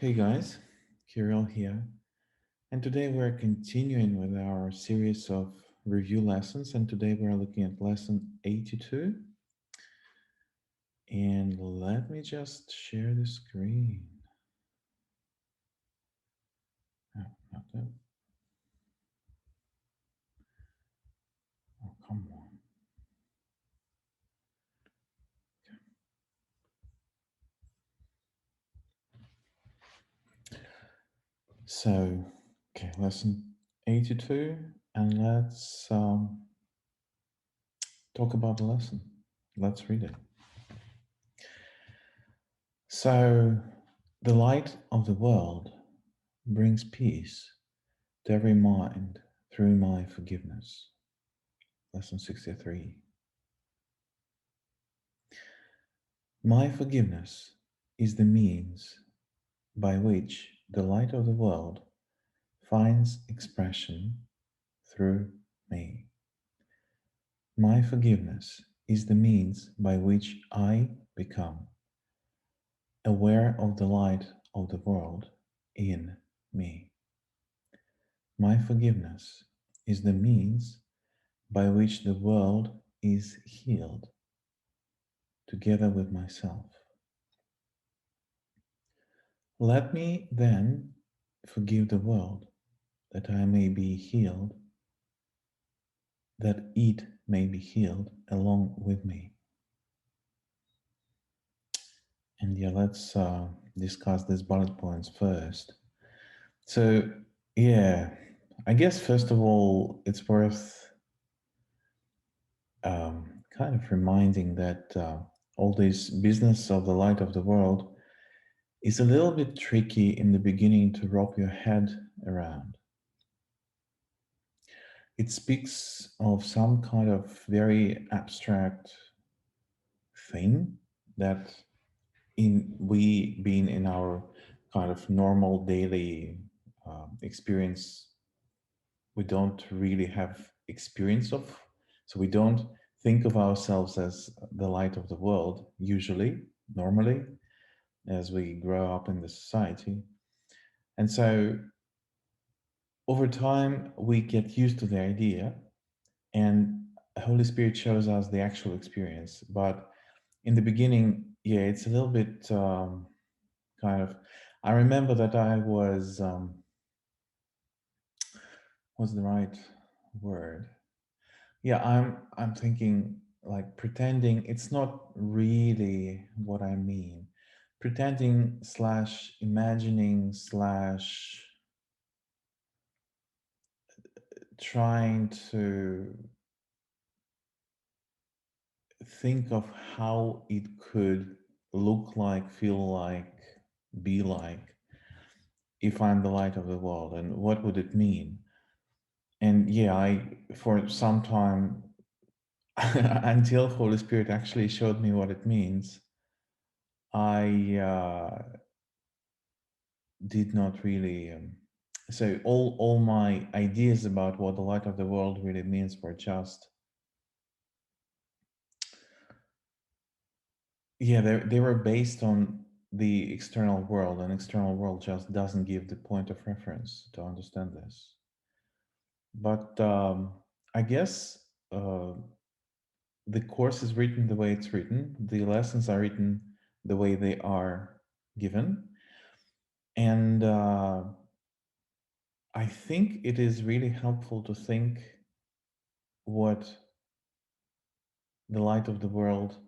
Hey guys, Kirill here, and today we're continuing with our series of review lessons, and today we're looking at lesson 82. And let me just share the screen. Oh, not that. Oh, come on. So, okay, lesson 82, and let's talk about the lesson. Let's read it. So, the light of the world brings peace to every mind through my forgiveness. Lesson 63. My forgiveness is the means by which the light of the world finds expression through me. My forgiveness is the means by which I become aware of the light of the world in me. My forgiveness is the means by which the world is healed together with myself. Let me then forgive the world that I may be healed, that it may be healed along with me. And yeah, let's discuss these bullet points first. So, yeah, I guess first of all, it's worth kind of reminding that all this business of the light of the world is a little bit tricky in the beginning to wrap your head around. It speaks of some kind of very abstract thing that in we being in our kind of normal daily experience, we don't really have experience of. So we don't think of ourselves as the light of the world usually, normally, as we grow up in the society. And so over time we get used to the idea, and Holy Spirit shows us the actual experience. But in the beginning, yeah, it's a little bit kind of. I remember that I was what's the right word? Yeah, I'm thinking like pretending. It's not really what I mean. Pretending slash imagining slash trying to think of how it could look like, feel like, be like if I'm the light of the world, and what would it mean? And yeah, I for some time until Holy Spirit actually showed me what it means, I did not really. So all my ideas about what the light of the world really means were just yeah, they were based on the external world, and external world just doesn't give the point of reference to understand this. But I guess the course is written the way it's written. The lessons are written the way they are given, and I think it is really helpful to think what the light of the world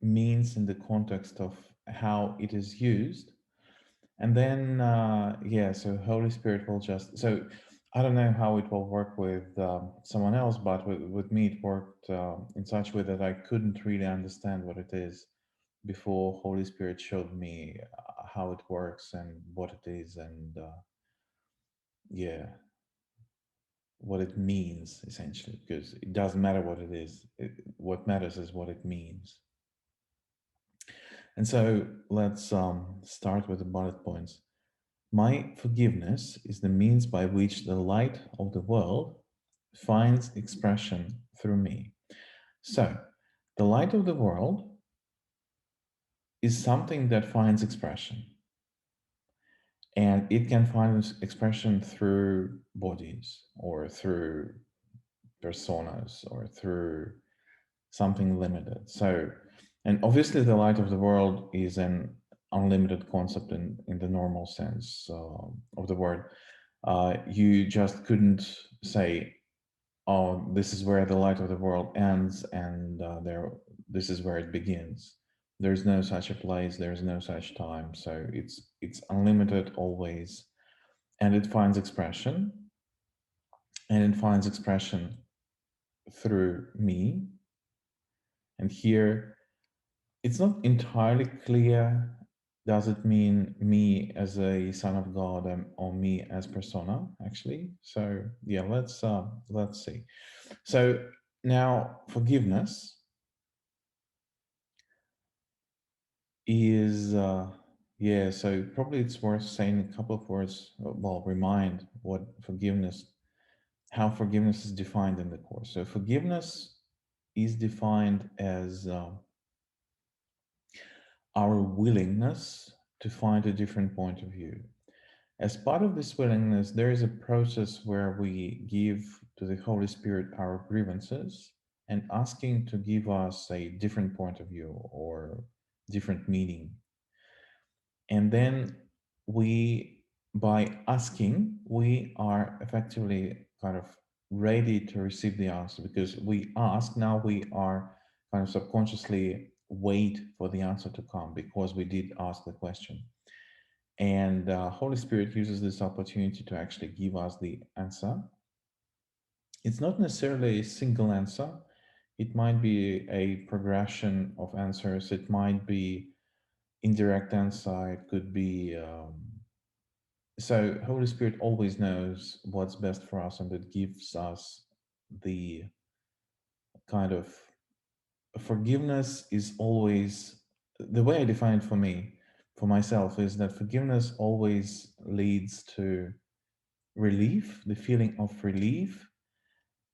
means in the context of how it is used. And then, yeah, so Holy Spirit will just, so I don't know how it will work with someone else, but with me, it worked in such a way that I couldn't really understand what it is before Holy Spirit showed me how it works and what it is, and yeah, what it means essentially, because it doesn't matter what it is. What matters is what it means. And so let's start with the bullet points. My forgiveness is the means by which the light of the world finds expression through me. So, the light of the world is something that finds expression. and it can find expression through bodies or through personas or through something limited. So, and obviously, the light of the world is an unlimited concept in the normal sense of the word. You just couldn't say, "Oh, this is where the light of the world ends, and this is where it begins." There's no such a place. There's no such time. So it's unlimited always, and it finds expression, and it finds expression through me. And here it's not entirely clear, does it mean me as a son of God, or me as persona actually. So yeah, let's see. So now forgiveness is yeah, so probably it's worth saying a couple of words, well, remind what forgiveness, how forgiveness is defined in the course. So forgiveness is defined as our willingness to find a different point of view. As part of this willingness, there is a process where we give to the Holy Spirit our grievances and asking to give us a different point of view or different meaning. And then we, by asking, we are effectively kind of ready to receive the answer because we ask, now we are kind of subconsciously wait for the answer to come because we did ask the question. And Holy Spirit uses this opportunity to actually give us the answer. It's not necessarily a single answer. It might be a progression of answers. It might be indirect answer. It could be so Holy Spirit always knows what's best for us, and it gives us the kind of forgiveness is always the way I define it for me, for myself, is that forgiveness always leads to relief, the feeling of relief,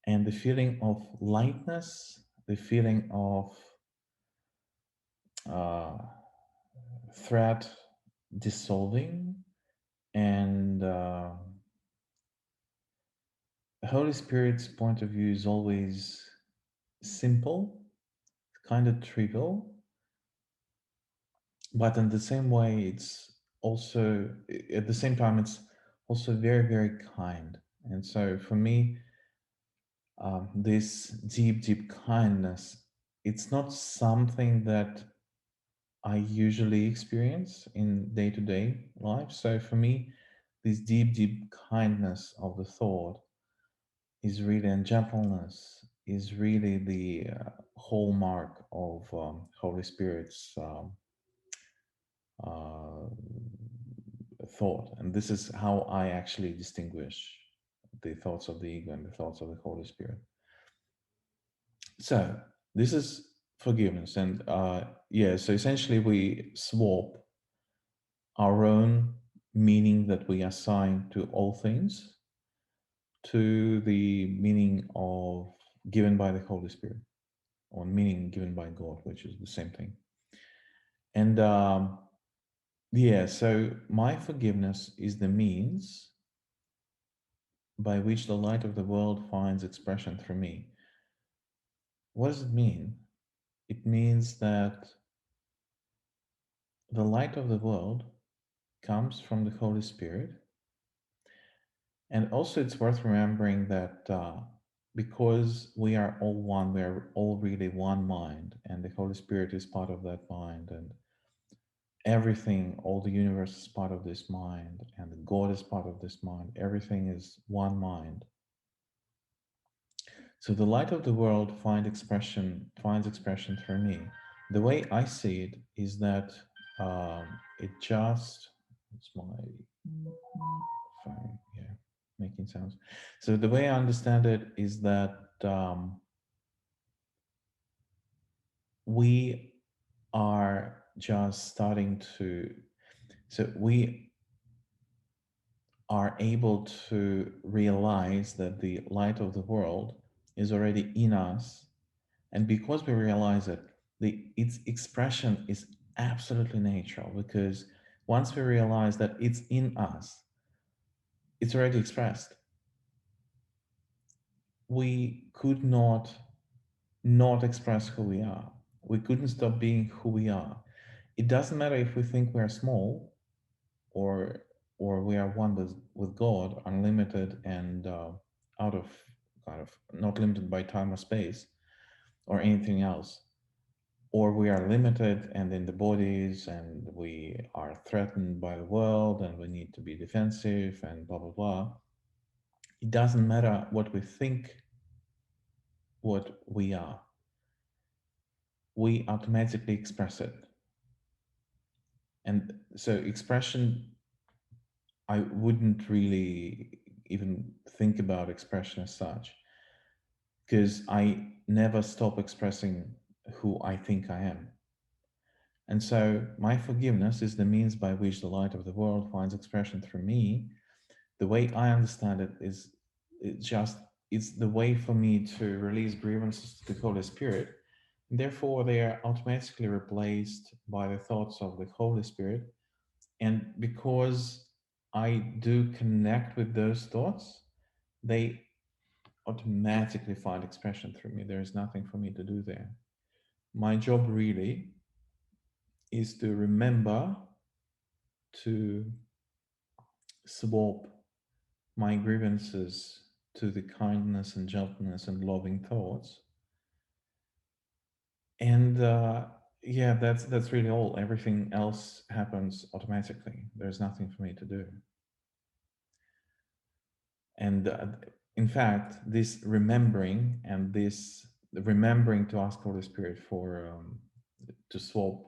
and the feeling of lightness, the feeling of uh, threat dissolving, and the Holy Spirit's point of view is always simple, kind of trivial, but in the same way, it's also, at the same time, it's also very, very kind. And so for me, this deep, deep kindness, it's not something that I usually experience in day to day life. So for me, this deep, deep kindness of the thought is really, and gentleness is really the hallmark of Holy Spirit's uh, thought. And this is how I actually distinguish the thoughts of the ego and the thoughts of the Holy Spirit. So this is forgiveness. And yeah, so essentially we swap our own meaning that we assign to all things to the meaning of given by the Holy Spirit, or meaning given by God, which is the same thing. And yeah, so my forgiveness is the means by which the light of the world finds expression through me. What does it mean? It means that the light of the world comes from the Holy Spirit. And also, it's worth remembering that because we are all one, we are all really one mind, and the Holy Spirit is part of that mind, and everything, all the universe is part of this mind, and God is part of this mind. Everything is one mind. So the light of the world finds expression through me. The way I see it is that it just it's my phone, yeah, making sounds. So the way I understand it is that we are just starting to, so we are able to realize that the light of the world is already in us. And because we realize it, its expression is absolutely natural because Once we realize that it's in us, it's already expressed. We could not express who we are. We couldn't stop being who we are. It doesn't matter if we think we're small or we are one with God, unlimited and out of kind of not limited by time or space or anything else, or we are limited and in the bodies and we are threatened by the world and we need to be defensive and blah blah blah. It doesn't matter what we think, what we are. We automatically express it. And so expression, I wouldn't really even think about expression as such, because I never stop expressing who I think I am. And so my forgiveness is the means by which the light of the world finds expression through me. The way I understand it is it's the way for me to release grievances to the Holy Spirit. And therefore, they are automatically replaced by the thoughts of the Holy Spirit. And because I do connect with those thoughts, they automatically find expression through me. There is nothing for me to do there. My job really is to remember to swap my grievances to the kindness and gentleness and loving thoughts. And yeah, that's really all. Everything else happens automatically. There's nothing for me to do. And in fact, this remembering and this remembering to ask Holy Spirit for to swap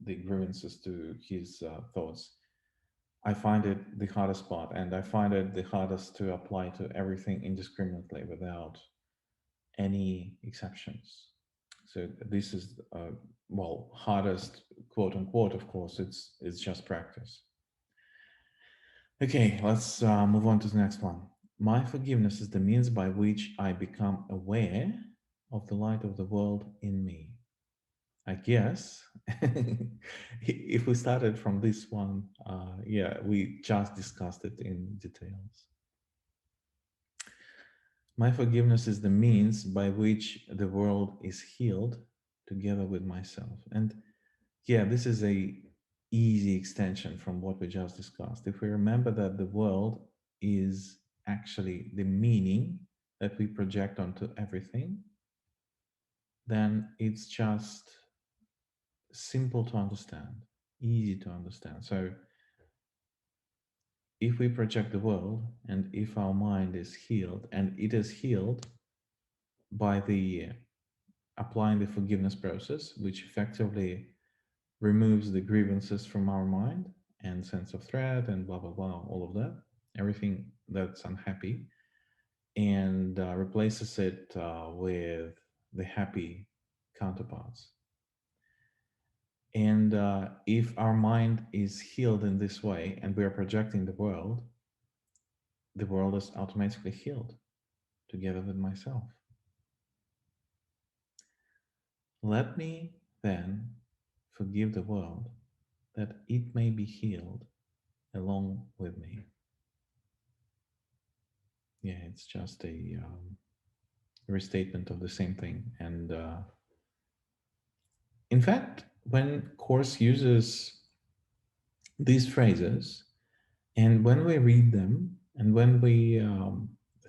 the grievances to His thoughts, I find it the hardest part, and I find it the hardest to apply to everything indiscriminately without any exceptions. So this is well, hardest quote unquote. Of course, it's just practice. Okay, let's move on to the next one. My forgiveness is the means by which I become aware of the light of the world in me. I guess if we started from this one, yeah, we just discussed it in details. My forgiveness is the means by which the world is healed together with myself. And yeah, this is a easy extension from what we just discussed. If we remember that the world is actually the meaning that we project onto everything, then it's just simple to understand, easy to understand. So if we project the world and if our mind is healed, and it is healed by the applying the forgiveness process, which effectively removes the grievances from our mind and sense of threat and blah blah blah, all of that, everything that's unhappy, and replaces it with the happy counterparts. And if our mind is healed in this way and we are projecting the world is automatically healed together with myself. Let me then forgive the world that it may be healed along with me. Yeah, it's just a restatement of the same thing. And in fact, when Course uses these phrases, and when we read them, and when we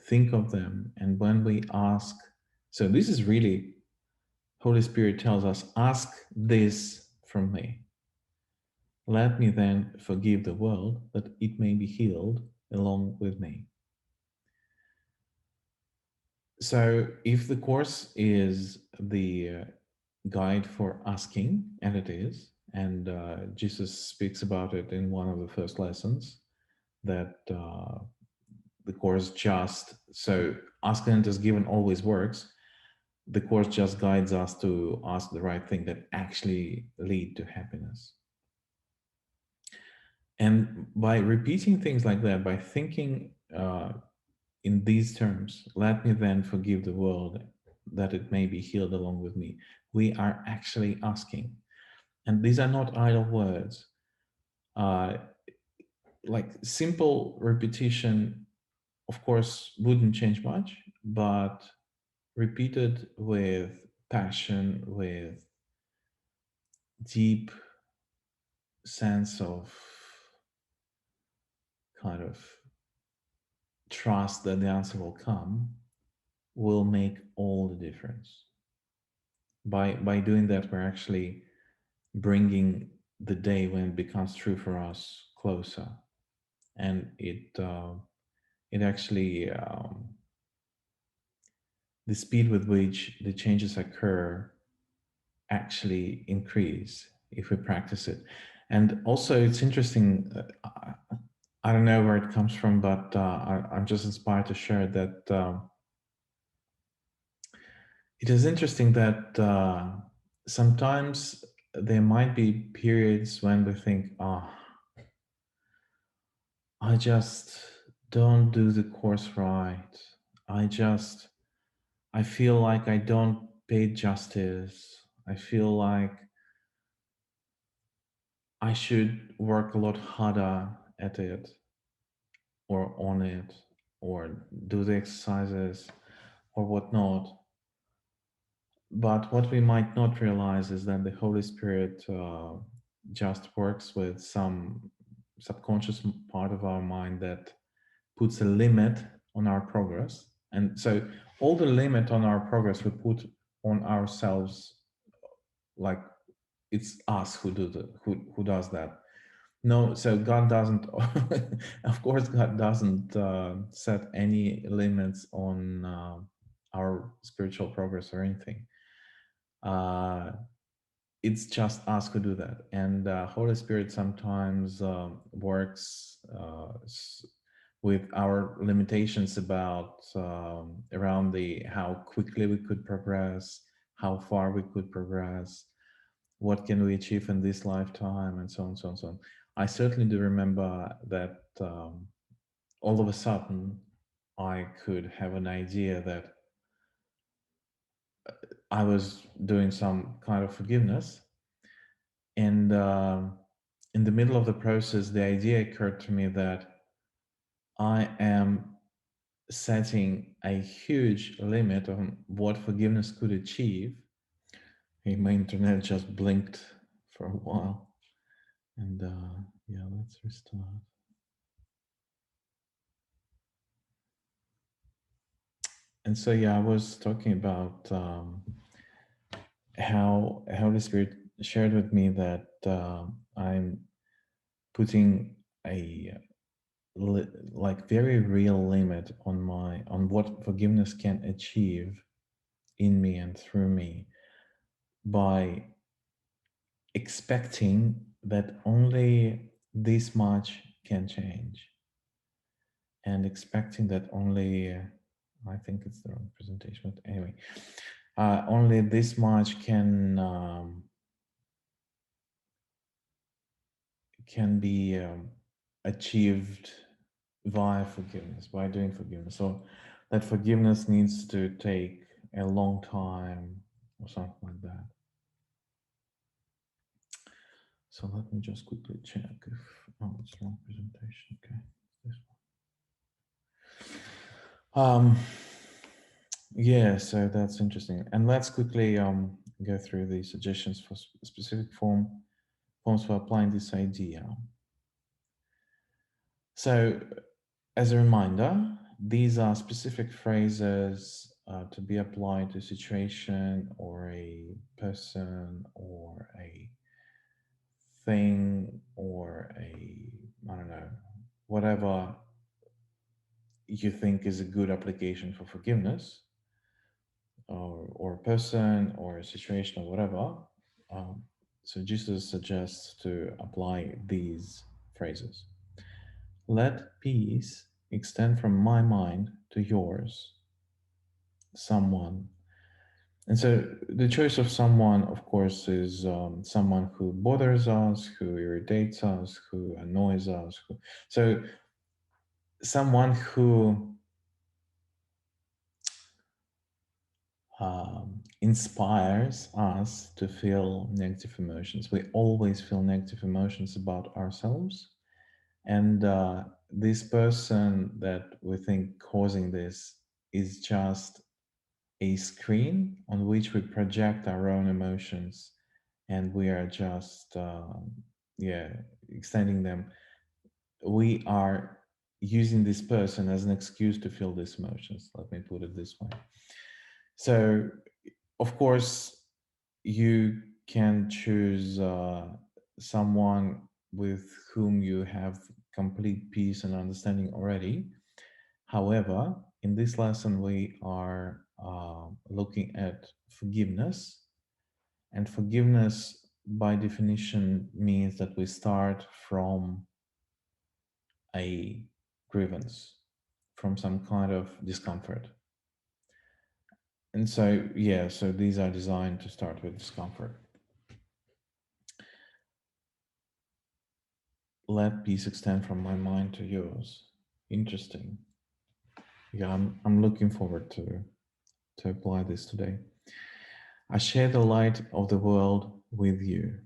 think of them, and when we ask, so this is really Holy Spirit tells us, ask this from me. Let me then forgive the world that it may be healed along with me. So if the Course is the guide for asking, and it is, and Jesus speaks about it in one of the first lessons, that the Course just, so asking and is given always works. The Course just guides us to ask the right thing that actually lead to happiness. And by repeating things like that, by thinking in these terms, let me then forgive the world that it may be healed along with me, we are actually asking. And these are not idle words. Uh, like simple repetition, of course, wouldn't change much, but repeated with passion, with deep sense of kind of trust that the answer will come, will make all the difference. By doing that, we're actually bringing the day when it becomes true for us closer, and it actually the speed with which the changes occur actually increase if we practice it. And also, it's interesting. I don't know where it comes from, but I'm just inspired to share that it is interesting that sometimes there might be periods when we think, oh, I just don't do the course right. I just, I feel like I don't pay justice. I feel like I should work a lot harder at it or on it or do the exercises or whatnot. But what we might not realize is that the Holy Spirit just works with some subconscious part of our mind that puts a limit on our progress. And so all the limit on our progress we put on ourselves, like it's us who who does that. No, so God doesn't. Of course, God doesn't set any limits on our spiritual progress or anything. Uh, it's just us who do that, and Holy Spirit sometimes works with our limitations about around the how quickly we could progress, how far we could progress, what can we achieve in this lifetime, and so on, so on, so on. I certainly do remember that all of a sudden I could have an idea that I was doing some kind of forgiveness, and in the middle of the process, the idea occurred to me that I am setting a huge limit on what forgiveness could achieve. Hey, my internet just blinked for a while. And yeah, let's restart. And so, yeah, I was talking about how Holy Spirit shared with me that I'm putting a like very real limit on my on what forgiveness can achieve in me and through me by expecting that only this much can change and expecting that only I think it's the wrong presentation, but anyway, only this much can be achieved via forgiveness, by doing forgiveness. So that forgiveness needs to take a long time or something like that. So let me just quickly check if, oh, it's wrong presentation. Okay, this one. Yeah, so that's interesting. And let's quickly go through the suggestions for specific forms for applying this idea. So, as a reminder, these are specific phrases to be applied to a situation or a person or a thing or a, I don't know, whatever you think is a good application for forgiveness, or a person or a situation or whatever. Um, so Jesus suggests to apply these phrases. Let peace extend from my mind to yours, someone. And so the choice of someone, of course, is someone who bothers us, who irritates us, who annoys us. So someone who inspires us to feel negative emotions. We always feel negative emotions about ourselves. And this person that we think causing this is just a screen on which we project our own emotions, and we are just, yeah, extending them. We are using this person as an excuse to feel these emotions. Let me put it this way. So, of course, you can choose someone with whom you have complete peace and understanding already. However, in this lesson, we are looking at forgiveness. And forgiveness, by definition, means that we start from a grievance, from some kind of discomfort. And so, yeah, so these are designed to start with discomfort. Let peace extend from my mind to yours. Interesting. Yeah, I'm looking forward to apply this today. I share the light of the world with you,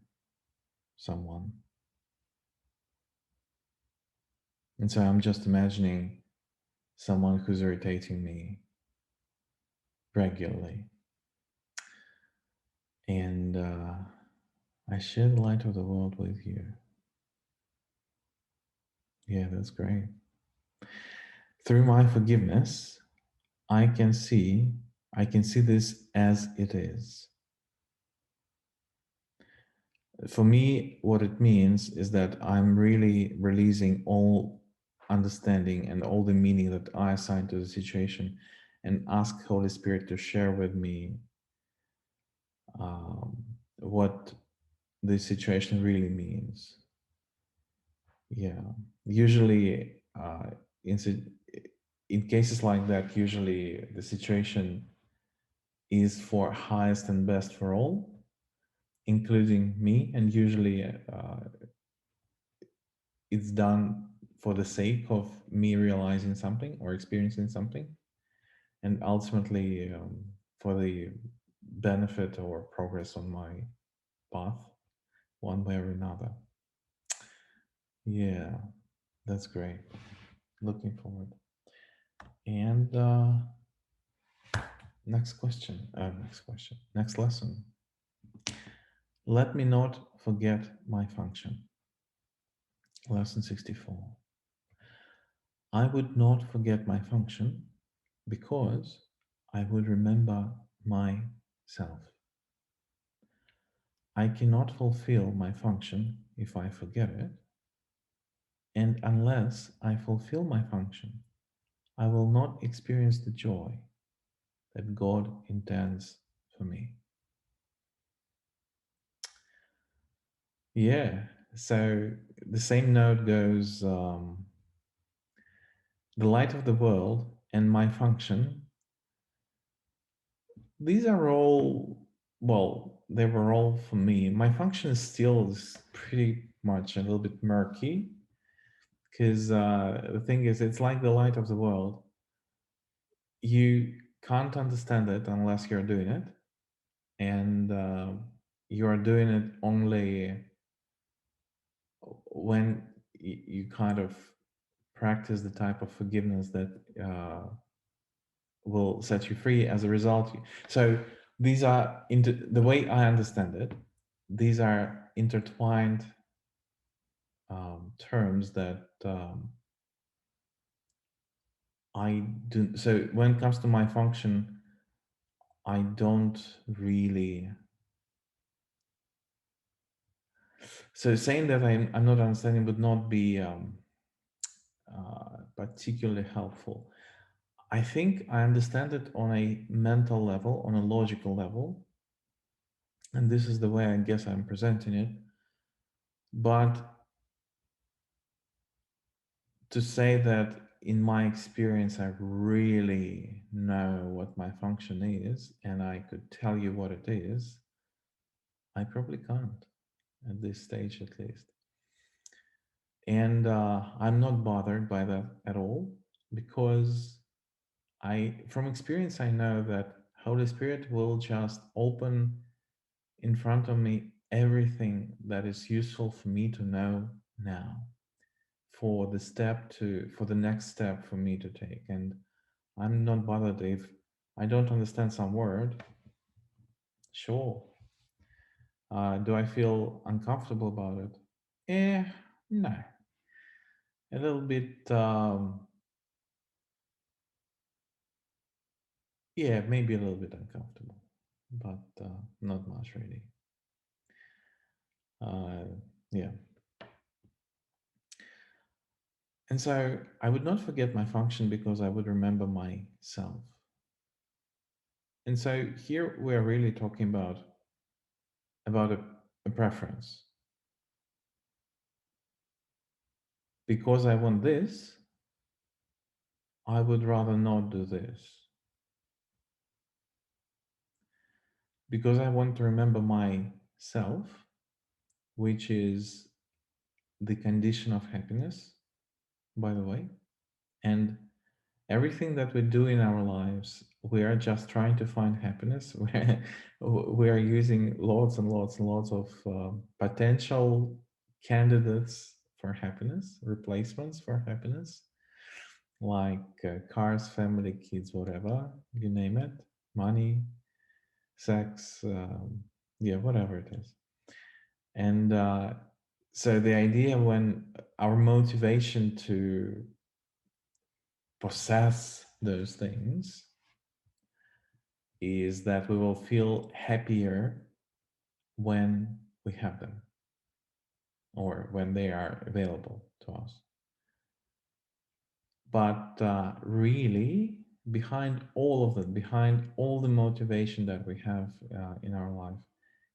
someone. And so I'm just imagining someone who's irritating me regularly. And I share the light of the world with you. Yeah, that's great. Through my forgiveness, I can see, I can see this as it is. For me, what it means is that I'm really releasing all understanding and all the meaning that I assign to the situation, and ask Holy Spirit to share with me what this situation really means. Yeah, usually in in cases like that, usually the situation is for highest and best for all, including me, and usually it's done for the sake of me realizing something or experiencing something, and ultimately for the benefit or progress on my path, one way or another. Yeah, that's great. Looking forward. And next lesson. Let me not forget my function. Lesson 64. I would not forget my function because I would remember myself. I cannot fulfill my function if I forget it, and unless I fulfill my function, I will not experience the joy that God intends for me. Yeah, so the same note goes the light of the world and my function. These are all, well, they were all for me. My function still is pretty much a little bit murky because the thing is, it's like the light of the world. You can't understand it unless you're doing it, and you are doing it only when you kind of practice the type of forgiveness that will set you free as a result. So these are, into the way I understand it, these are intertwined terms that I do. So when it comes to my function, I don't really. So saying that I'm not understanding would not be particularly helpful. I think I understand it on a mental level, on a logical level, and this is the way I guess I'm presenting it. But to say that in my experience, I really know what my function is and I could tell you what it is, I probably can't at this stage at least. And I'm not bothered by that at all because from experience, I know that Holy Spirit will just open in front of me everything that is useful for me to know now, for the next step for me to take. And I'm not bothered if I don't understand some word. Sure. Do I feel uncomfortable about it? No. A little bit, yeah, maybe a little bit uncomfortable, but not much really. Uh, yeah. And so I would not forget my function because I would remember myself. And so here we're really talking about a preference. Because I want this, I would rather not do this. Because I want to remember myself, which is the condition of happiness, by the way. And everything that we do in our lives, we are just trying to find happiness. We are using lots and lots and lots of potential candidates for happiness, replacements for happiness, like cars, family, kids, whatever, you name it, money, sex, yeah, whatever it is. And so the idea when our motivation to possess those things is that we will feel happier when we have them or when they are available to us. But really, behind all of them, behind all the motivation that we have in our life,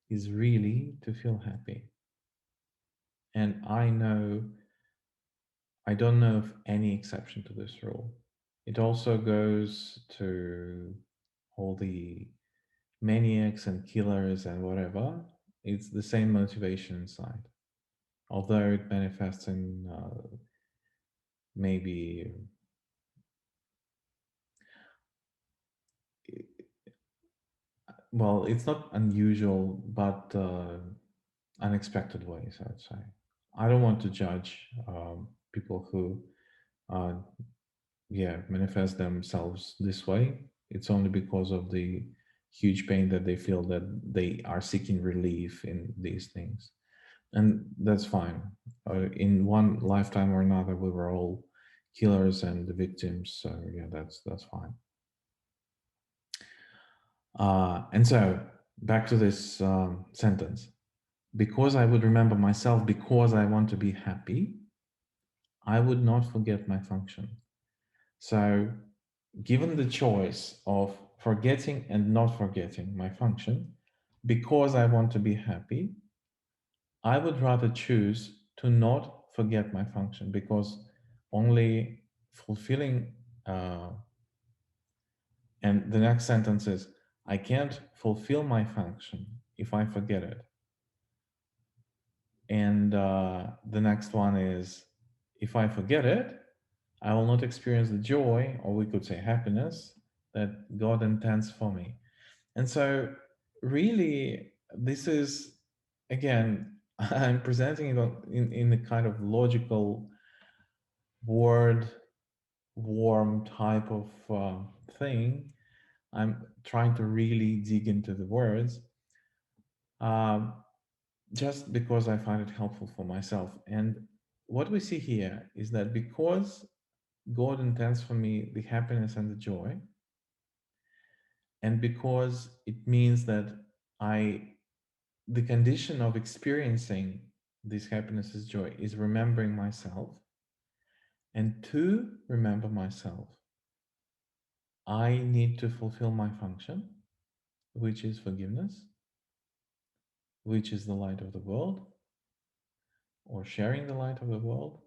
is really to feel happy. And I don't know of any exception to this rule. It also goes to all the maniacs and killers and whatever. It's the same motivation inside, although it manifests in maybe, well, it's not unusual, but unexpected ways, I'd say. I don't want to judge people who, uh, yeah, manifest themselves this way. It's only because of the huge pain that they feel that they are seeking relief in these things. And that's fine. In one lifetime or another, we were all killers and the victims. So yeah, that's fine. And so back to this sentence. Because I would remember myself, because I want to be happy, I would not forget my function. So, given the choice of forgetting and not forgetting my function, because I want to be happy, I would rather choose to not forget my function because only fulfilling, uh, and the next sentence is, I can't fulfill my function if I forget it. And the next one is, if I forget it, I will not experience the joy, or we could say happiness, that God intends for me. And so, really, this is, again, I'm presenting it in a kind of logical, word warm type of thing. I'm trying to really dig into the words. Um, just because I find it helpful for myself. And what we see here is that because God intends for me the happiness and the joy, and because it means that I, the condition of experiencing this happiness, this joy, is remembering myself. And to remember myself, I need to fulfill my function, which is forgiveness, which is the light of the world, or sharing the light of the world.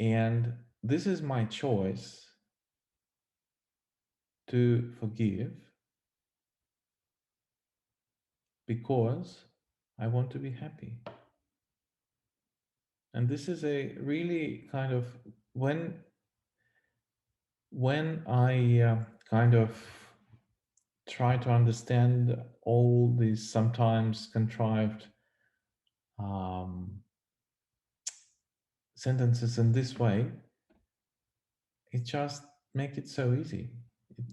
And this is my choice to forgive because I want to be happy. And this is a really kind of when when I kind of try to understand all these sometimes contrived um, sentences in this way, it just makes it so easy.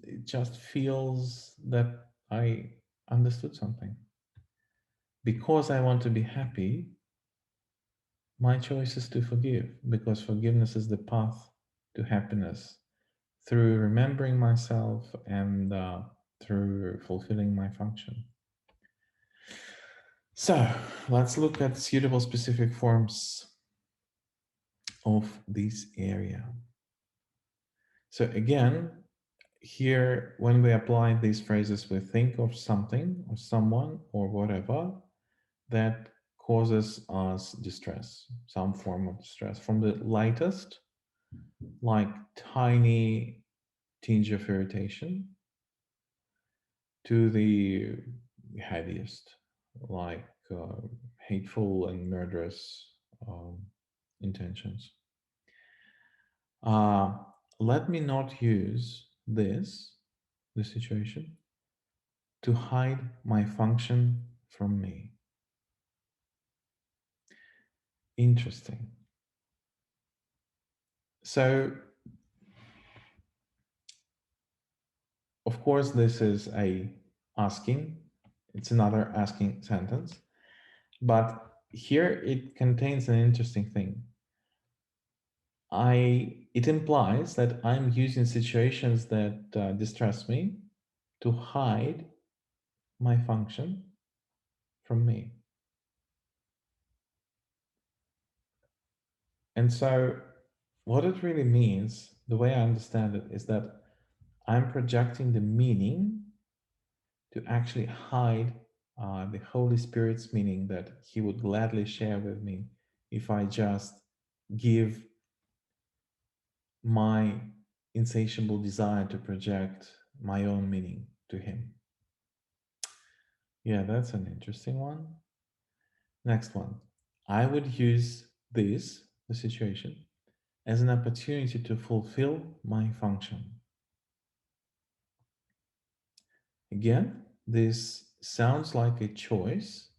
It just feels that I understood something. Because I want to be happy, my choice is to forgive, because forgiveness is the path to happiness through remembering myself and through fulfilling my function. So let's look at suitable specific forms of this area. So again, here, when we apply these phrases, we think of something or someone or whatever that causes us distress, some form of distress, from the lightest, like tiny tinge of irritation, to the heaviest, like hateful and murderous um, intentions. Uh, Let me not use the situation, to hide my function from me. Interesting. So, of course, this is a asking. It's another asking sentence, but here it contains an interesting thing. It implies that I'm using situations that distress me to hide my function from me. And so, what it really means, the way I understand it, is that I'm projecting the meaning to actually hide the Holy Spirit's meaning that He would gladly share with me if I just give my insatiable desire to project my own meaning to Him. Yeah, that's an interesting one. Next one. I would use the situation, as an opportunity to fulfill my function. Again, this sounds like a choice.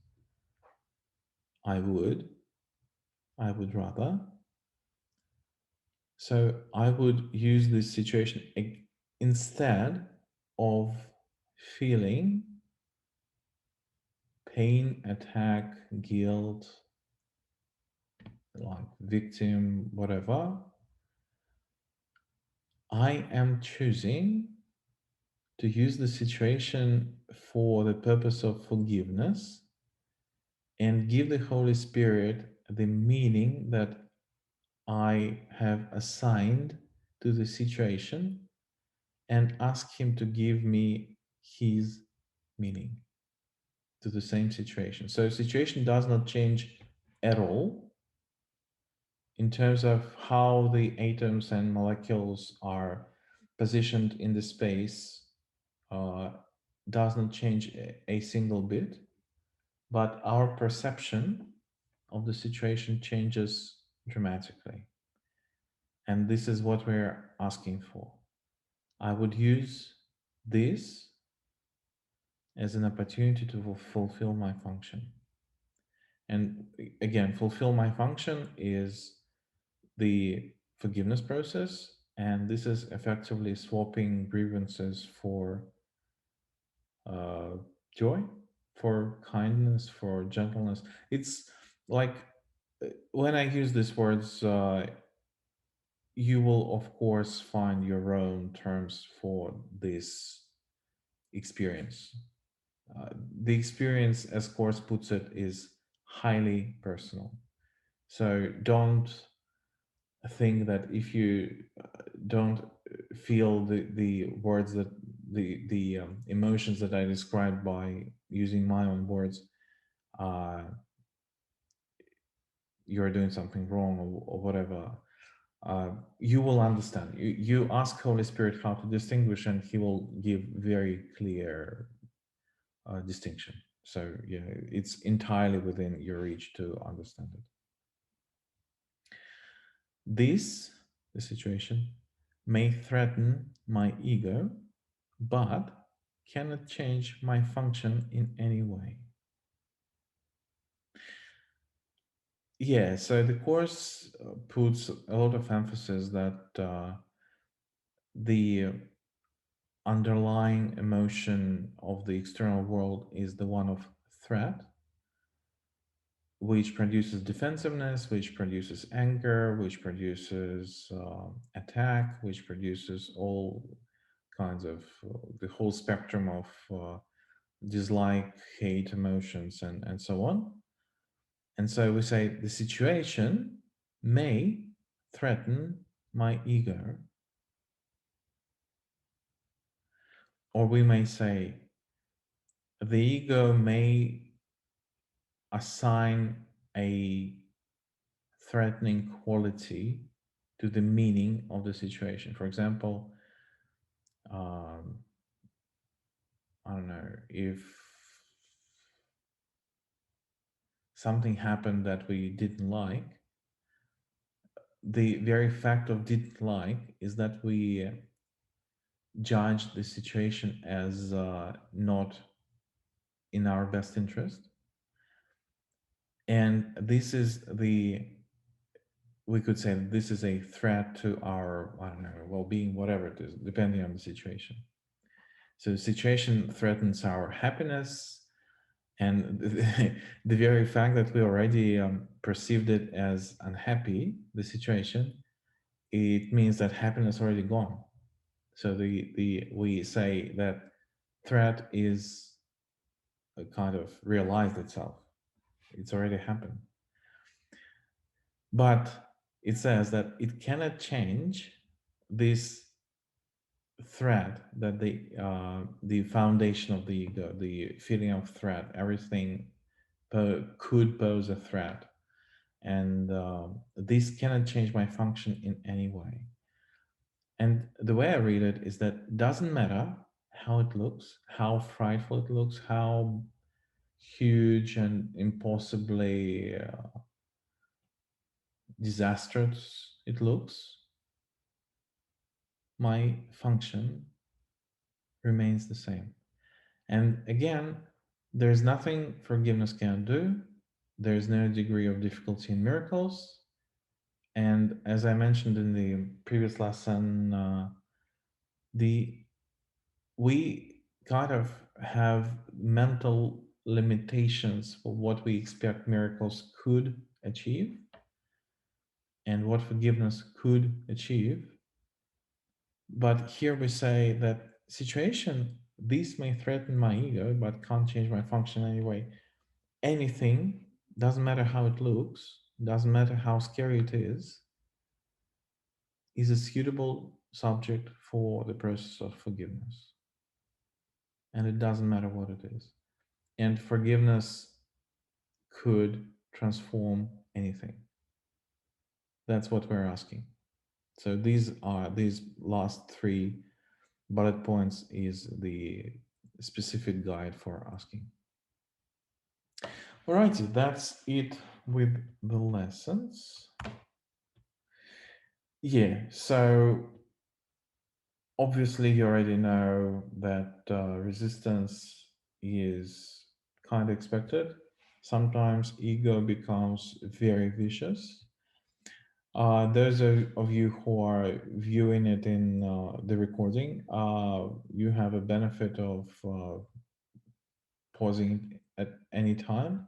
I would, I would rather. So I would use this situation instead of feeling pain, attack, guilt, like victim, whatever. I am choosing to use the situation for the purpose of forgiveness and give the Holy Spirit the meaning that I have assigned to the situation and ask Him to give me His meaning to the same situation. So, situation does not change at all in terms of how the atoms and molecules are positioned in the space. Does not change a single bit, but our perception of the situation changes dramatically. And this is what we're asking for. I would use this as an opportunity to fulfill my function. And again, fulfill my function is the forgiveness process. And this is effectively swapping grievances for uh, joy, for kindness, for gentleness. It's like when I use these words, you will, of course, find your own terms for this experience. The experience, as Course puts it, is highly personal. So don't think that if you don't feel the words that the emotions that I described by using my own words, uh, you're doing something wrong or whatever. You will understand. You ask Holy Spirit how to distinguish, and He will give very clear distinction. So yeah, it's entirely within your reach to understand it. This, the situation, may threaten my ego, but cannot change my function in any way. Yeah, so the course puts a lot of emphasis that the underlying emotion of the external world is the one of threat, which produces defensiveness, which produces anger, which produces attack, which produces all kinds of the whole spectrum of dislike, hate, emotions, and so on. And so we say the situation may threaten my ego, or we may say the ego may assign a threatening quality to the meaning of the situation. For example, um, I don't know, if something happened that we didn't like, the very fact of didn't like is that we judge the situation as not in our best interest. And this is the, we could say this is a threat to our, I don't know, well-being, whatever it is, depending on the situation. So the situation threatens our happiness, and the very fact that we already perceived it as unhappy, the situation, it means that happiness already gone. So the we say that threat is a kind of realized itself. It's already happened. But it says that it cannot change this threat, that the foundation of the ego, the feeling of threat, everything could pose a threat, and this cannot change my function in any way. And the way I read it is that doesn't matter how it looks, how frightful it looks, how huge and impossibly disastrous it looks, my function remains the same. And again, there's nothing forgiveness can do. There's no degree of difficulty in miracles. And as I mentioned in the previous lesson, the we kind of have mental limitations for what we expect miracles could achieve and what forgiveness could achieve. But here we say that situation, this may threaten my ego, but can't change my function anyway. Anything, doesn't matter how it looks, doesn't matter how scary it is a suitable subject for the process of forgiveness. And it doesn't matter what it is. And forgiveness could transform anything. That's what we're asking. So these last three bullet points is the specific guide for asking. Alrighty, that's it with the lessons. Yeah, so obviously you already know that resistance is kind of expected. Sometimes ego becomes very vicious. Those of you who are viewing it in the recording, you have a benefit of pausing at any time.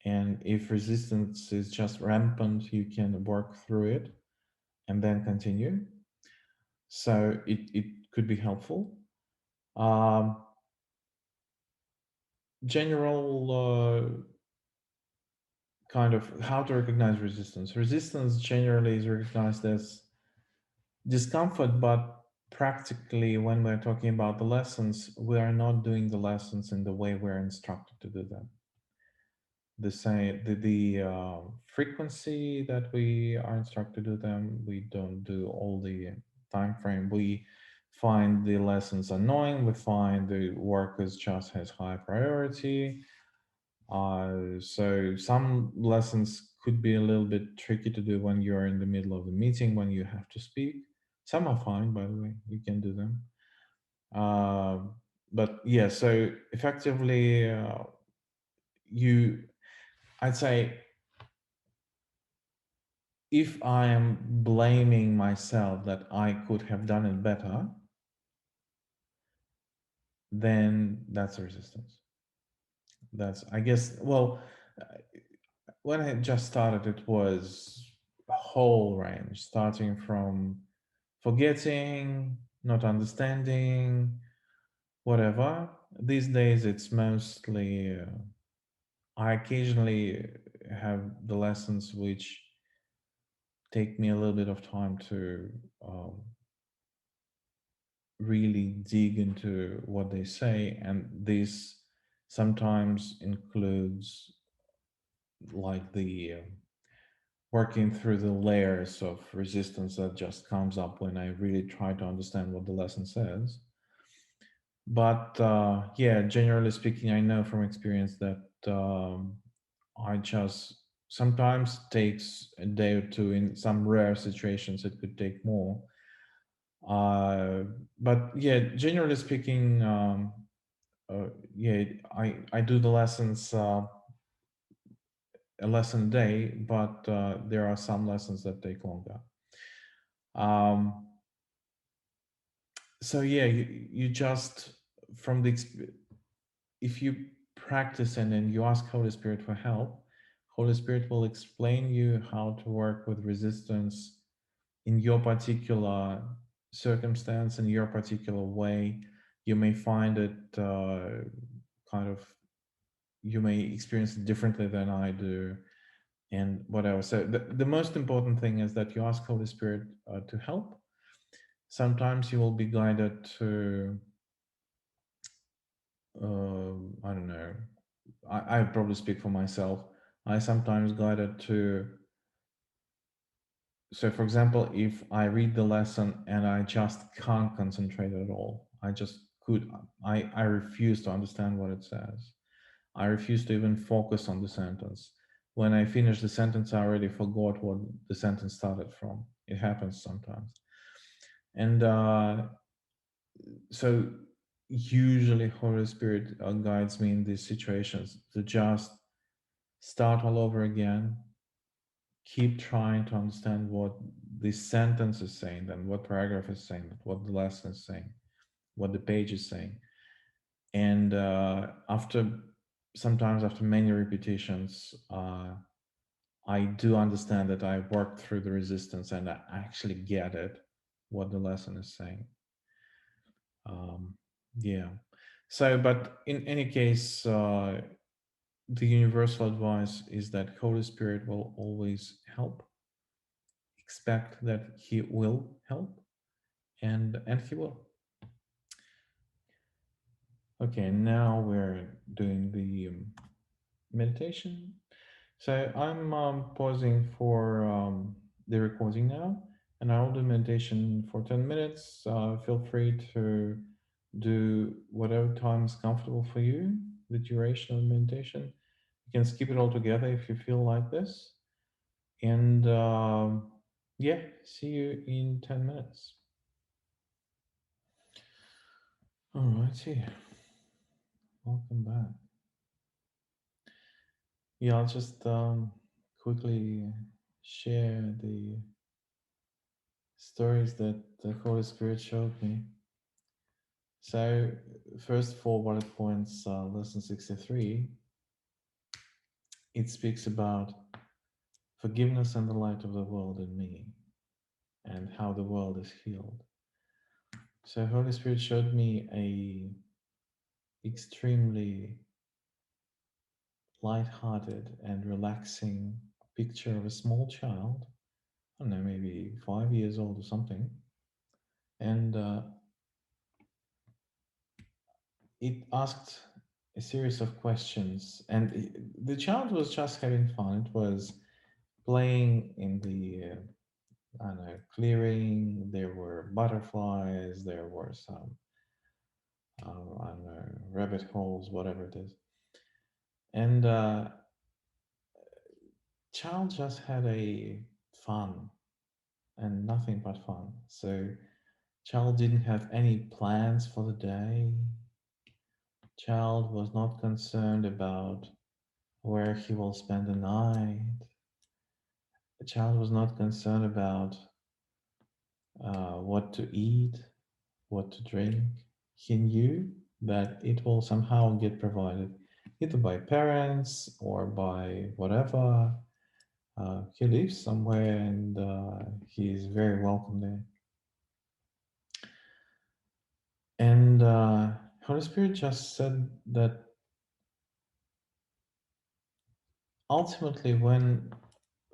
And if resistance is just rampant, you can work through it and then continue. So it could be helpful. Um, General kind of how to recognize resistance. Resistance generally is recognized as discomfort, but practically when we're talking about the lessons, we are not doing the lessons in the way we're instructed to do them. The same, the frequency that we are instructed to do them, we don't do all the time frame. We find the lessons annoying. We find the work is just has high priority. So some lessons could be a little bit tricky to do when you're in the middle of the meeting, when you have to speak. Some are fine, by the way, you can do them. Uh, But yeah, so effectively, you, I'd say, if I am blaming myself that I could have done it better, then that's a resistance. That's, I guess, well, uh, when I just started, it was a whole range, starting from forgetting, not understanding, whatever. These days, it's mostly, I occasionally have the lessons which take me a little bit of time to um, really dig into what they say. And this sometimes includes like the working through the layers of resistance that just comes up when I really try to understand what the lesson says. But yeah, generally speaking, I know from experience that I just sometimes takes a day or two. In some rare situations, it could take more. Uh, but yeah, generally speaking, yeah, I do the lessons a lesson a day, but there are some lessons that take longer. Um, so yeah, you just from the if you practice and then you ask Holy Spirit for help, Holy Spirit will explain you how to work with resistance in your particular circumstance, in your particular way. You may find it kind of, you may experience it differently than I do, and whatever. So the most important thing is that you ask Holy Spirit to help. Sometimes you will be guided to, I don't know, I probably speak for myself. I sometimes guided to, so for example, if I read the lesson and I just can't concentrate at all, I just could, I refuse to understand what it says. I refuse to even focus on the sentence. When I finish the sentence, I already forgot what the sentence started from. It happens sometimes. And so usually Holy Spirit guides me in these situations to just start all over again, keep trying to understand what this sentence is saying, then what paragraph is saying, what the lesson is saying, what the page is saying. And after, sometimes after many repetitions, I do understand that I worked through the resistance and I actually get it, what the lesson is saying. Um, yeah. So, but in any case, the universal advice is that Holy Spirit will always help. Expect that He will help, and He will. Okay, now we're doing the meditation. So I'm pausing for the recording now, and I'll do meditation for 10 minutes. Feel free to do whatever time is comfortable for you, the duration of meditation. You can skip it altogether if you feel like this. And yeah, see you in 10 minutes. All righty, welcome back. Yeah, I'll just quickly share the stories that the Holy Spirit showed me. So, first four bullet points, lesson 63, it speaks about forgiveness and the light of the world in me and how the world is healed. So, Holy Spirit showed me a extremely light-hearted and relaxing picture of a small child. I don't know, maybe 5 years old or something. And it asked a series of questions. And the child was just having fun. It was playing in the I don't know, clearing. There were butterflies. There were some I don't know, rabbit holes, whatever it is. And child just had a fun and nothing but fun. So child didn't have any plans for the day. Child was not concerned about where he will spend the night. The child was not concerned about what to eat, what to drink. He knew that it will somehow get provided, either by parents or by whatever. He lives somewhere and he is very welcome there. And Holy Spirit just said that ultimately, when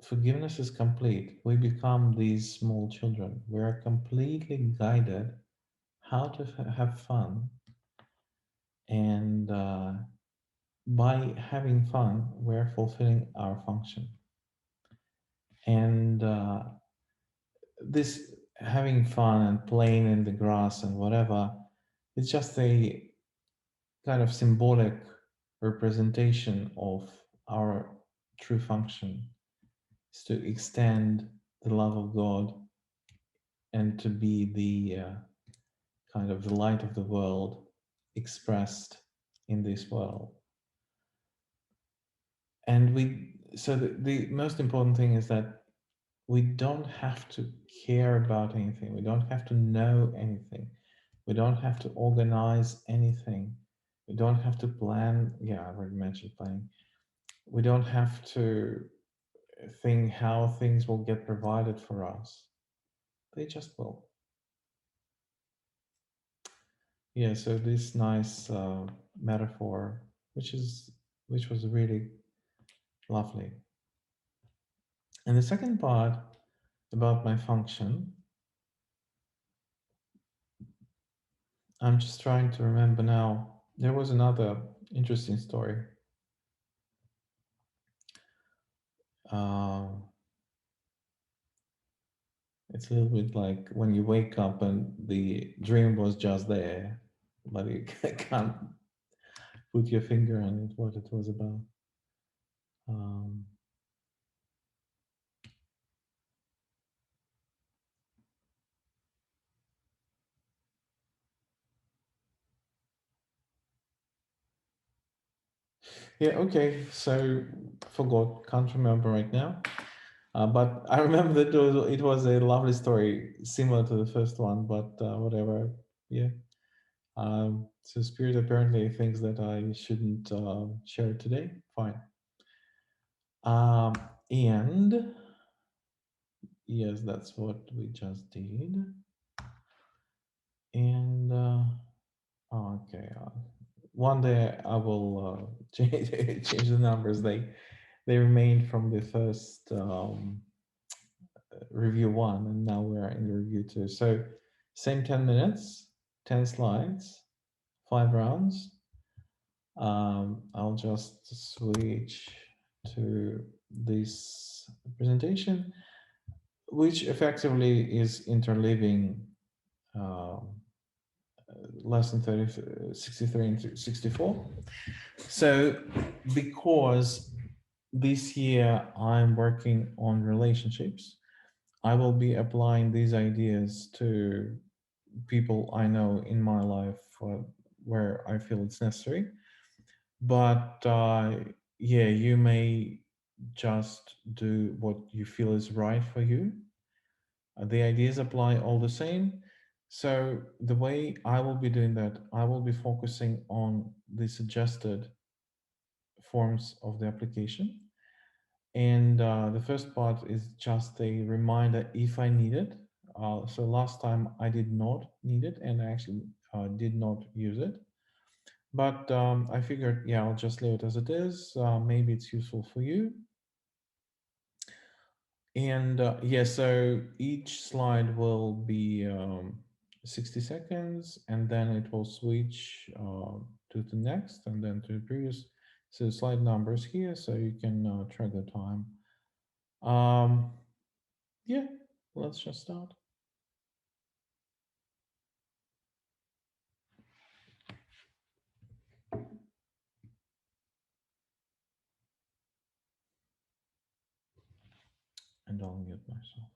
forgiveness is complete, we become these small children. We are completely guided how to have fun. And by having fun, we're fulfilling our function. And this having fun and playing in the grass and whatever, it's just a kind of symbolic representation of our true function, is to extend the love of God and to be the kind of the light of the world expressed in this world. And the most important thing is that we don't have to care about anything. We don't have to know anything. We don't have to organize anything. We don't have to plan. Yeah, I already mentioned planning. We don't have to think how things will get provided for us. They just will. Yeah, so this nice metaphor, which was really lovely. And the second part about my function, I'm just trying to remember now. There was another interesting story. Uh, it's a little bit like when you wake up and the dream was just there, but you can't put your finger on it, what it was about. Um, yeah, okay, so forgot, can't remember right now. But I remember that it was a lovely story, similar to the first one, but whatever. Yeah. So Spirit apparently thinks that I shouldn't share it today. Fine. Um, and yes, that's what we just did. And okay, one day I will change the numbers. They remained from the first review one, and now we're in review two. So same 10 minutes, 10 slides, 5 rounds. I'll just switch to this presentation, which effectively is interleaving um, lesson 30, 63 and 64. So because this year I'm working on relationships, I will be applying these ideas to people I know in my life where I feel it's necessary. But yeah, you may just do what you feel is right for you. The ideas apply all the same. So the way I will be doing that, I will be focusing on the suggested forms of the application. And the first part is just a reminder if I need it. So last time I did not need it and I actually did not use it. But I figured, yeah, I'll just leave it as it is. Maybe it's useful for you. And yeah, so each slide will be 60 seconds, and then it will switch to the next and then to the previous. So slide numbers here, so you can track the time. Yeah, let's just start. And I'll mute myself.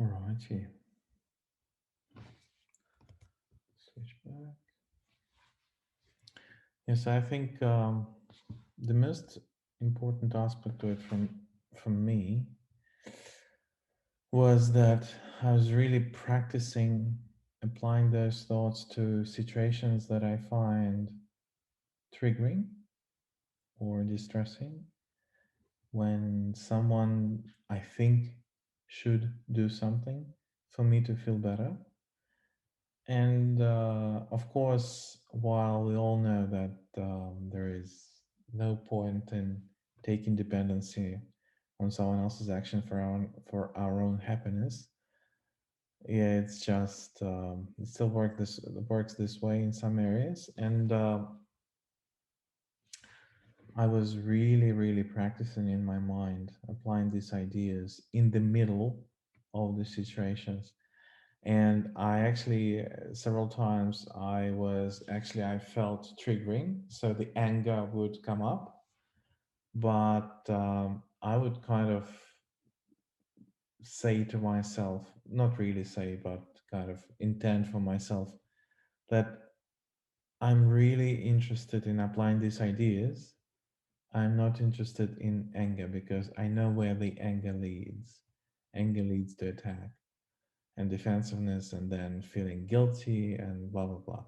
Alrighty. Switch back. Yes, I think the most important aspect to it from me was that I was really practicing applying those thoughts to situations that I find triggering or distressing, when someone I think should do something for me to feel better. And of course, while we all know that there is no point in taking dependency on someone else's action for our own happiness, yeah, it's just it still works this way in some areas. And I was really practicing in my mind, applying these ideas in the middle of the situations. And I actually, several times, I felt triggering. So the anger would come up, but I would kind of say to myself, not really say, but kind of intend for myself that I'm really interested in applying these ideas. I'm not interested in anger because I know where the anger leads. Anger leads to attack and defensiveness and then feeling guilty and blah blah blah.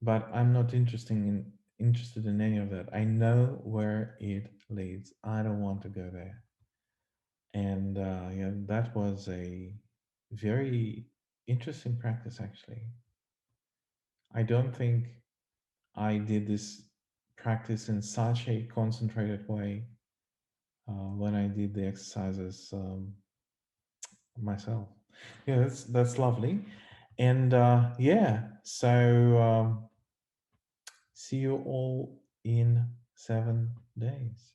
But I'm not interested in any of that. I know where it leads. I don't want to go there. And yeah, that was a very interesting practice actually. I don't think I did this practice in such a concentrated way when I did the exercises myself. Yeah, that's lovely. And yeah, so see you all in 7 days.